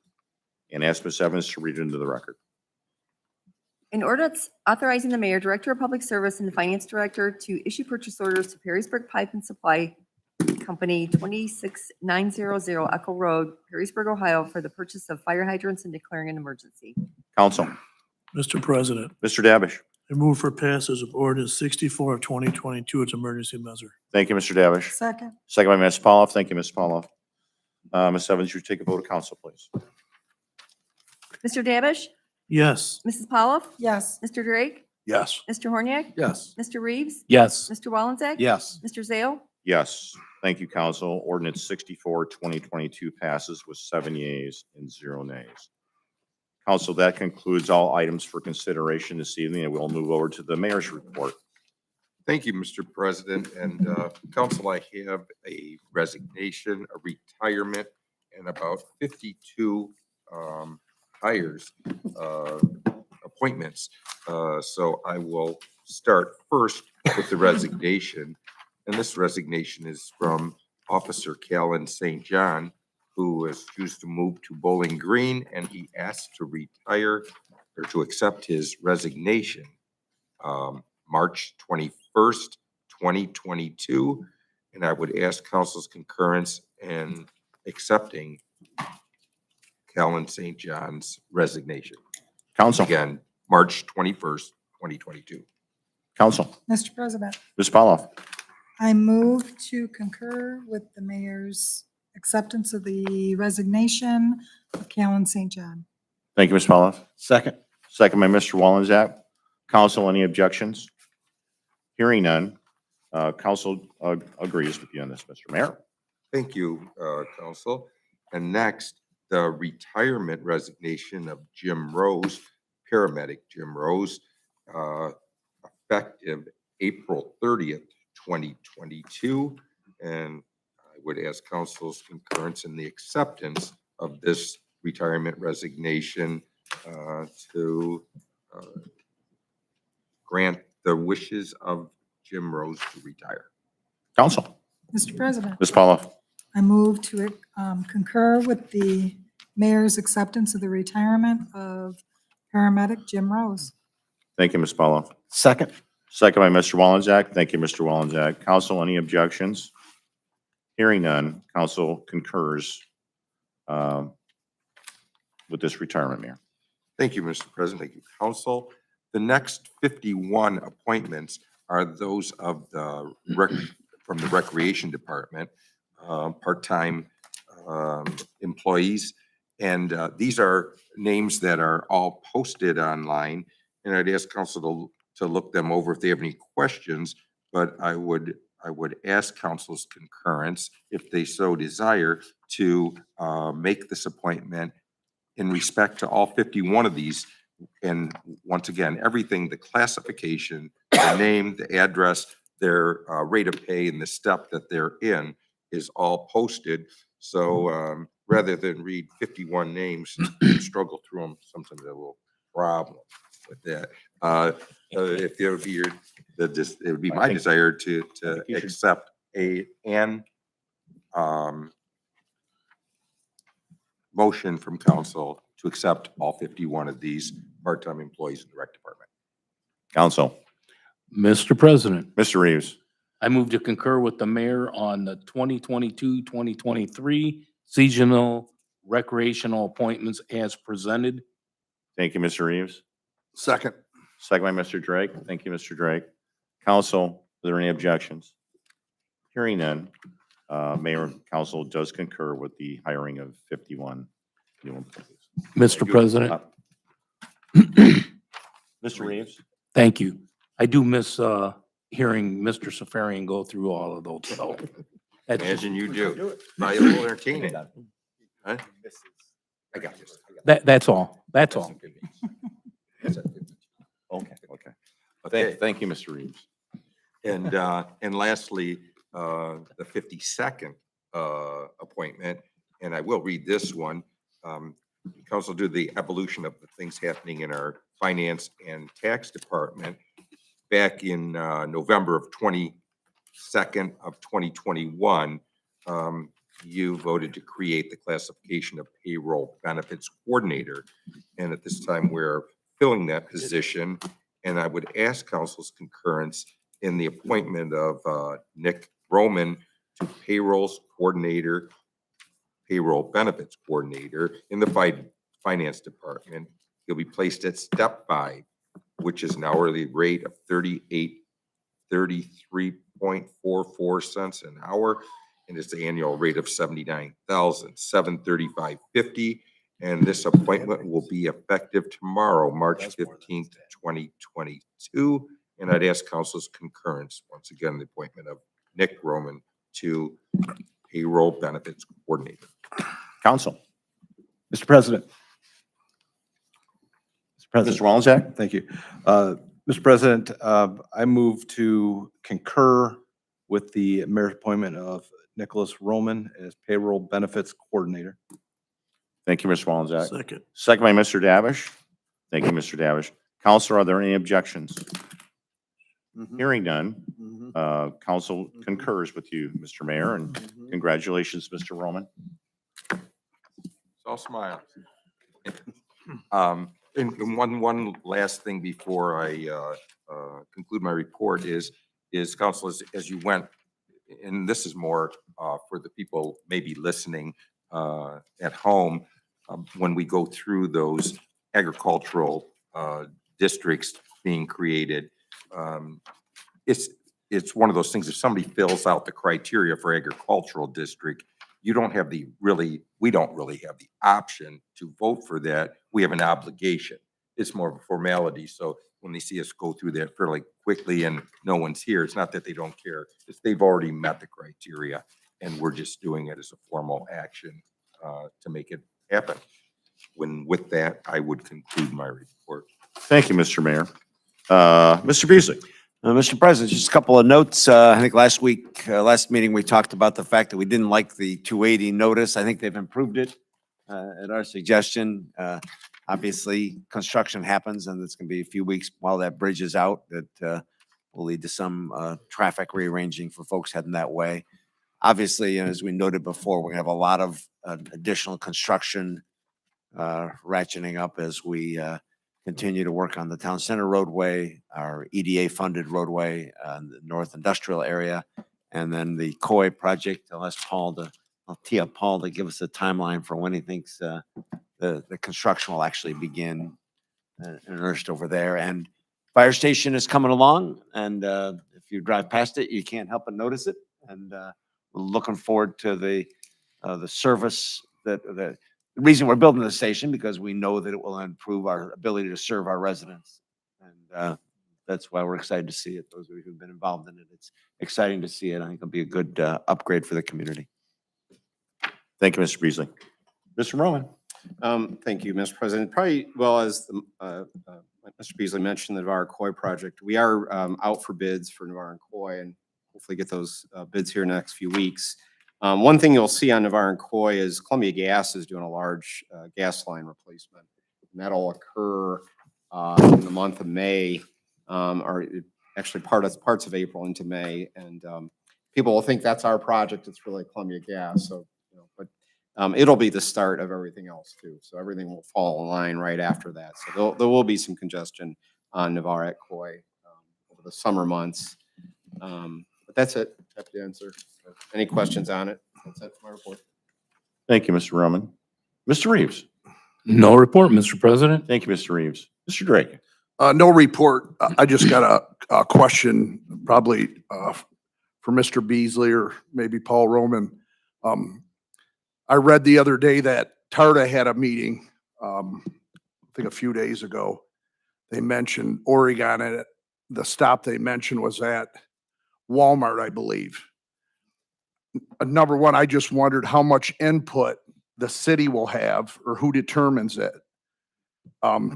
and ask Ms. Evans to read it into the record. An ordinance authorizing the mayor, director of public service, and the finance director to issue purchase orders to Perrysburg Pipe and Supply Company, 26900 Echo Road, Perrysburg, Ohio, for the purchase of fire hydrants and declaring an emergency. Council, Mr. President, Mr. Davish. I move for passage of ordinance 64 of 2022 as emergency measure. Thank you, Mr. Davish. Second. Second by Ms. Pauloff. Thank you, Ms. Pauloff. Ms. Evans, you take a vote of council, please. Mr. Davish? Yes. Mrs. Pollock? Yes. Mr. Drake? Yes. Mr. Horniak? Yes. Mr. Reeves? Yes. Mr. Wallensack? Yes. Mr. Zale? Yes, thank you, council. Ordinance 64, 2022 passes with 7 yeas and 0 nays. Council, that concludes all items for consideration this evening, and we'll move over to the mayor's report. Thank you, Mr. President, and council, I have a resignation, a retirement, and about 52 hires, appointments. So I will start first with the resignation. And this resignation is from Officer Callan St. John, who has chosen to move to Bowling Green, and he asked to retire or to accept his resignation March 21st, 2022. And I would ask council's concurrence in accepting Callan St. John's resignation. Council, Again, March 21st, 2022. council, Mr. President, Ms. Pauloff. I move to concur with the mayor's acceptance of the resignation of Callan St. John. Thank you, Ms. Pauloff. Second. Second by Mr. Wallensack. Council, any objections? Hearing none, council agrees with you on this, Mr. Mayor. Thank you, council. And next, the retirement resignation of Jim Rose, paramedic Jim Rose, effective April 30th, 2022. And I would ask council's concurrence in the acceptance of this retirement resignation to grant the wishes of Jim Rose to retire. Council, Mr. President, Ms. Paulo. I move to concur with the mayor's acceptance of the retirement of paramedic Jim Rose. Thank you, Ms. Paulo. Second. Second by Mr. Wallenjack. Thank you, Mr. Wallenjack. Council, any objections? Hearing none, council concurs with this retirement, Mayor. Thank you, Mr. President. Thank you, council. The next 51 appointments are those of the from the Recreation Department, part-time employees. And these are names that are all posted online. And I'd ask council to look them over if they have any questions, but I would ask council's concurrence, if they so desire, to make this appointment in respect to all 51 of these. And once again, everything, the classification, the name, the address, their rate of pay, and the step that they're in is all posted. So rather than read 51 names, struggle through them, sometimes a little problem with that. If there would be it would be my desire to accept an motion from council to accept all 51 of these part-time employees in the rec department. Council, Mr. President, Mr. Reeves. I move to concur with the mayor on the 2022-2023 seasonal recreational appointments as presented. Thank you, Mr. Reeves. Second. Second by Mr. Drake. Thank you, Mr. Drake. Council, are there any objections? Hearing none, Mayor and council does concur with the hiring of 51 new employees. Mr. President, Mr. Reeves? thank you. I do miss hearing Mr. Safarian go through all of those. So that's- Imagine you do. Valuable entertaining. Huh? I got this. that's all. That's all. Okay, okay. Okay. Thank you, Mr. Reeves. And lastly, the 52nd appointment, and I will read this one. Council do the evolution of the things happening in our finance and tax department. Back in November of 2021, you voted to create the classification of payroll benefits coordinator. And at this time, we're filling that position. And I would ask council's concurrence in the appointment of Nick Roman to payrolls coordinator, payroll benefits coordinator in the finance department. He'll be placed at step 5, which is an hourly rate of 33.44 cents an hour. And it's the annual rate of $79,735.50. And this appointment will be effective tomorrow, March 15th, 2022. And I'd ask council's concurrence, once again, the appointment of Nick Roman to payroll benefits coordinator. Council, Mr. President. Mr. Wallenjack? Thank you. Mr. President, I move to concur with the mayor's appointment of Nicholas Roman as payroll benefits coordinator. Thank you, Mr. Wallenjack. Second. Second by Mr. Davish. Thank you, Mr. Davish. Council, are there any objections? Hearing none, council concurs with you, Mr. Mayor, and congratulations, Mr. Roman. It's all smiles. And one last thing before I conclude my report is council, as you went, and this is more for the people maybe listening at home, when we go through those agricultural districts being created, it's one of those things, if somebody fills out the criteria for agricultural district, we don't really have the option to vote for that. We have an obligation. It's more of a formality. So when they see us go through that fairly quickly and no one's here, it's not that they don't care. It's they've already met the criteria and we're just doing it as a formal action to make it happen. With that, I would conclude my report. Thank you, Mr. Mayor. Mr. Beasley? Mr. President, just a couple of notes. I think last week, last meeting, we talked about the fact that we didn't like the 280 notice. I think they've improved it at our suggestion. Obviously, construction happens and it's going to be a few weeks while that bridge is out that will lead to some traffic rearranging for folks heading that way. Obviously, as we noted before, we're going to have a lot of additional construction ratcheting up as we continue to work on the town center roadway, our EDA funded roadway, the North Industrial area, and then the Coy project. I'll tee up Paul to give us a timeline for when he thinks the construction will actually begin in earnest over there. And fire station is coming along, and if you drive past it, you can't help but notice it. And we're looking forward to the service the reason we're building the station, because we know that it will improve our ability to serve our residents. And that's why we're excited to see it. Those of you who've been involved in it, it's exciting to see it. I think it'll be a good upgrade for the community. Thank you, Mr. Beasley. Mr. Roman? Thank you, Mr. President. Probably, well, as Mr. Beasley mentioned, the Navarre Coy project, we are out for bids for Navarre and Coy, and hopefully get those bids here in the next few weeks. One thing you'll see on Navarre and Coy is Columbia Gas is doing a large gas line replacement. And that'll occur in the month of May, or actually parts of April into May. And people will think that's our project. It's really Columbia Gas. So, but it'll be the start of everything else too. So everything will fall in line right after that. So there will be some congestion on Navarre at Coy over the summer months. But that's it. Happy to answer. Any questions on it? That's it for my report. Thank you, Mr. Roman. Mr. Reeves? No report, Mr. President. Thank you, Mr. Reeves. Mr. Drake? No report. I just got a question, probably for Mr. Beasley or maybe Paul Roman. I read the other day that TARDA had a meeting, I think a few days ago. They mentioned Oregon, and the stop they mentioned was at Walmart, I believe. Number one, I just wondered how much input the city will have, or who determines it.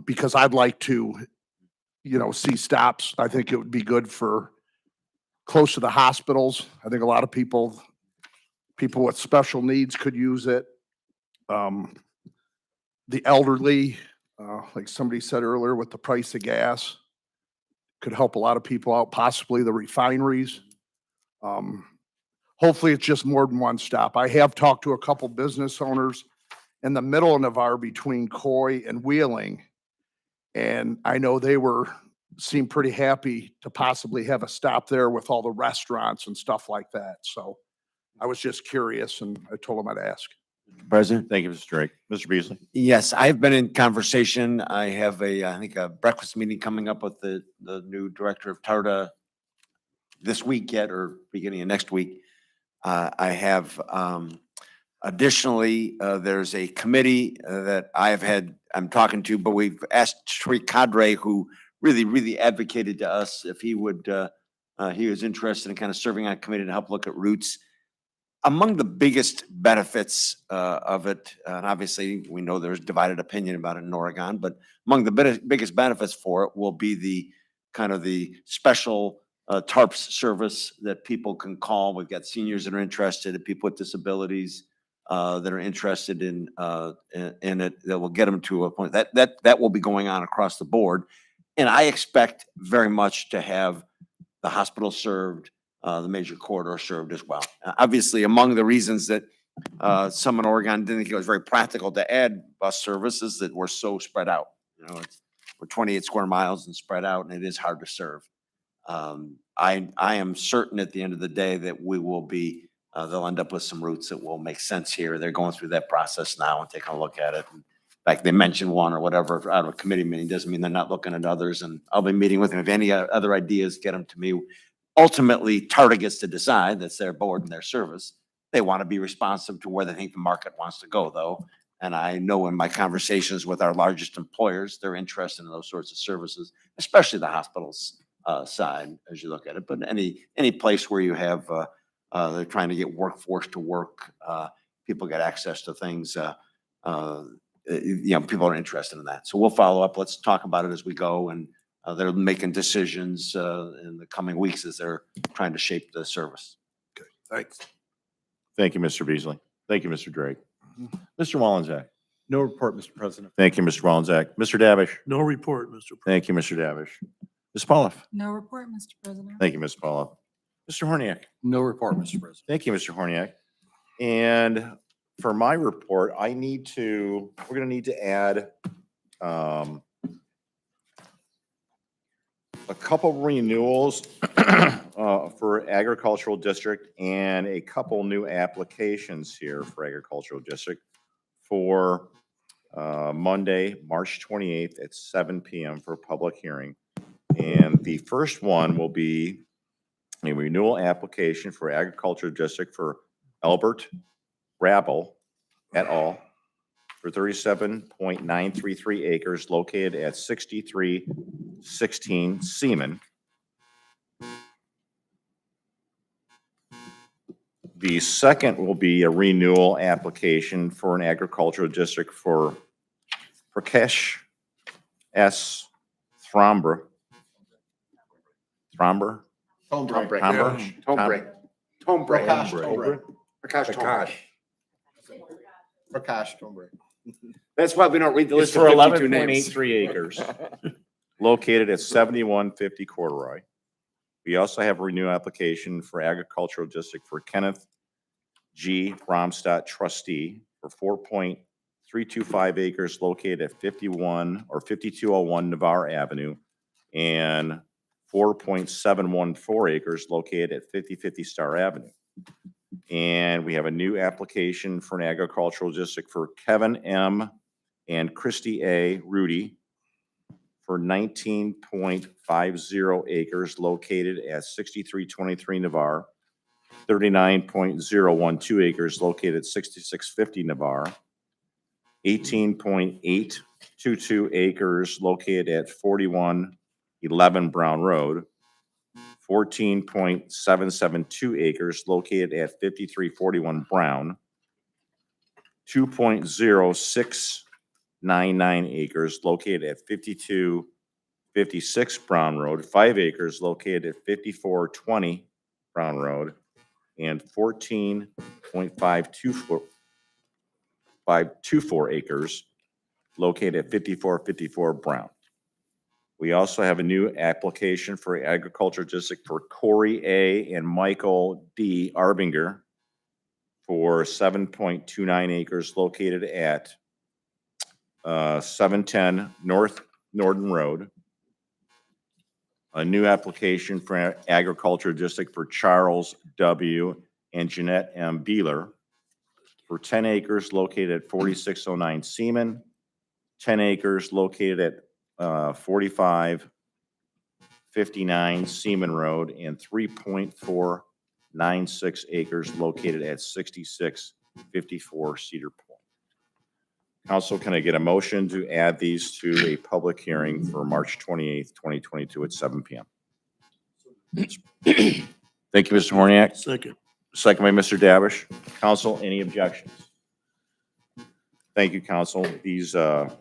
Because I'd like to, see stops. I think it would be good for close to the hospitals. I think a lot of people with special needs could use it. The elderly, like somebody said earlier, with the price of gas, could help a lot of people out, possibly the refineries. Hopefully it's just more than one stop. I have talked to a couple business owners in the middle of Navarre between Coy and Wheeling. And I know they seemed pretty happy to possibly have a stop there with all the restaurants and stuff like that. So I was just curious, and I told them I'd ask. President? Thank you, Mr. Drake. Mr. Beasley? Yes, I've been in conversation. I have I think a breakfast meeting coming up with the new director of TARDA this week yet, or beginning of next week. I have additionally, there's a committee that I'm talking to, but we've asked Sri Cadre, who really advocated to us if he was interested in kind of serving on a committee to help look at routes. Among the biggest benefits of it, and obviously we know there's divided opinion about it in Oregon, but among the biggest benefits for it will be the kind of the special TARPS service that people can call. We've got seniors that are interested, and people with disabilities that are interested in it, that will get them to a point that will be going on across the board. And I expect very much to have the hospital served, the major corridor served as well. Obviously, among the reasons that some in Oregon didn't think it was very practical to add bus services, that we're so spread out. We're 28 square miles and spread out, and it is hard to serve. I am certain at the end of the day that we will be, they'll end up with some routes that will make sense here. They're going through that process now and taking a look at it. Like they mentioned one or whatever out of a committee meeting doesn't mean they're not looking at others. And I'll be meeting with them. If any other ideas, get them to me. Ultimately, TARDA gets to decide. That's their board and their service. They want to be responsive to where they think the market wants to go, though. And I know in my conversations with our largest employers, they're interested in those sorts of services, especially the hospitals side as you look at it. But any place where you have, they're trying to get workforce to work, people get access to things, people are interested in that. So we'll follow up. Let's talk about it as we go. And they're making decisions in the coming weeks as they're trying to shape the service. Thanks. Thank you, Mr. Beasley. Thank you, Mr. Drake. Mr. Wallenczak. No report, Mr. President. Thank you, Mr. Wallenczak. Mr. Davish. No report, Mr. President. Thank you, Mr. Davish. Ms. Pauloff. No report, Mr. President. Thank you, Ms. Pauloff. Mr. Horniak. No report, Mr. President. Thank you, Mr. Horniak. And for my report, we're gonna need to add a couple renewals for agricultural district and a couple new applications here for agricultural district for Monday, March 28th at 7 PM for a public hearing. And the first one will be a renewal application for agricultural district for Albert Rabel et al. For 37.933 acres located at 6316 Seaman. The second will be a renewal application for an agricultural district for Prakash S. Thromber. Tombre. Prakash Tombre. That's why we don't read the It's list for of 52 names. 11.83 acres, located at 7150 Corduroy. We also have a renewal application for agricultural district for Kenneth G. Bromstadt trustee for 4.325 acres located at 5201 Navarre Avenue and 4.714 acres located at 5050 Star Avenue. And we have a new application for an agricultural district for Kevin M. and Christy A. Rudy for 19.50 acres located at 6323 Navarre, 39.012 acres located at 6650 Navarre, 18.822 acres located at 4111 Brown Road, 14.772 acres located at 5341 Brown, 2.0699 acres located at 5256 Brown Road, 5 acres located at 5420 Brown Road, and 14.524 acres located at 5454 Brown. We also have a new application for agriculture district for Corey A. and Michael D. Arbinger for 7.29 acres located at 710 North Norden Road. A new application for agriculture district for Charles W. and Jeanette M. Beeler for 10 acres located at 4609 Seaman, 10 acres located at 4559 Seaman Road, and 3.496 acres located at 6654 Cedar Point. Council, can I get a motion to add these to a public hearing for March 28th, 2022 at 7 PM? Thank you, Mr. Horniak. Second. Second by Mr. Davish. Council, any objections? Thank you, council. These this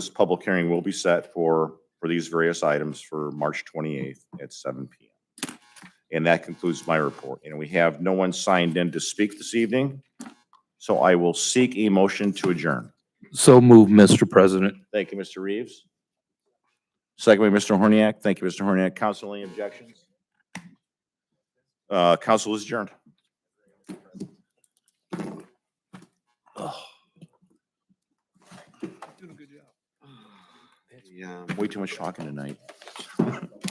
public hearing will be set for these various items for March 28th at 7 PM. And that concludes my report. And we have no one signed in to speak this evening. So I will seek a motion to adjourn. So move, Mr. President. Thank you, Mr. Reeves. Second by Mr. Horniak. Thank you, Mr. Horniak. Council, any objections? Council is adjourned. Yeah. Way too much talking tonight.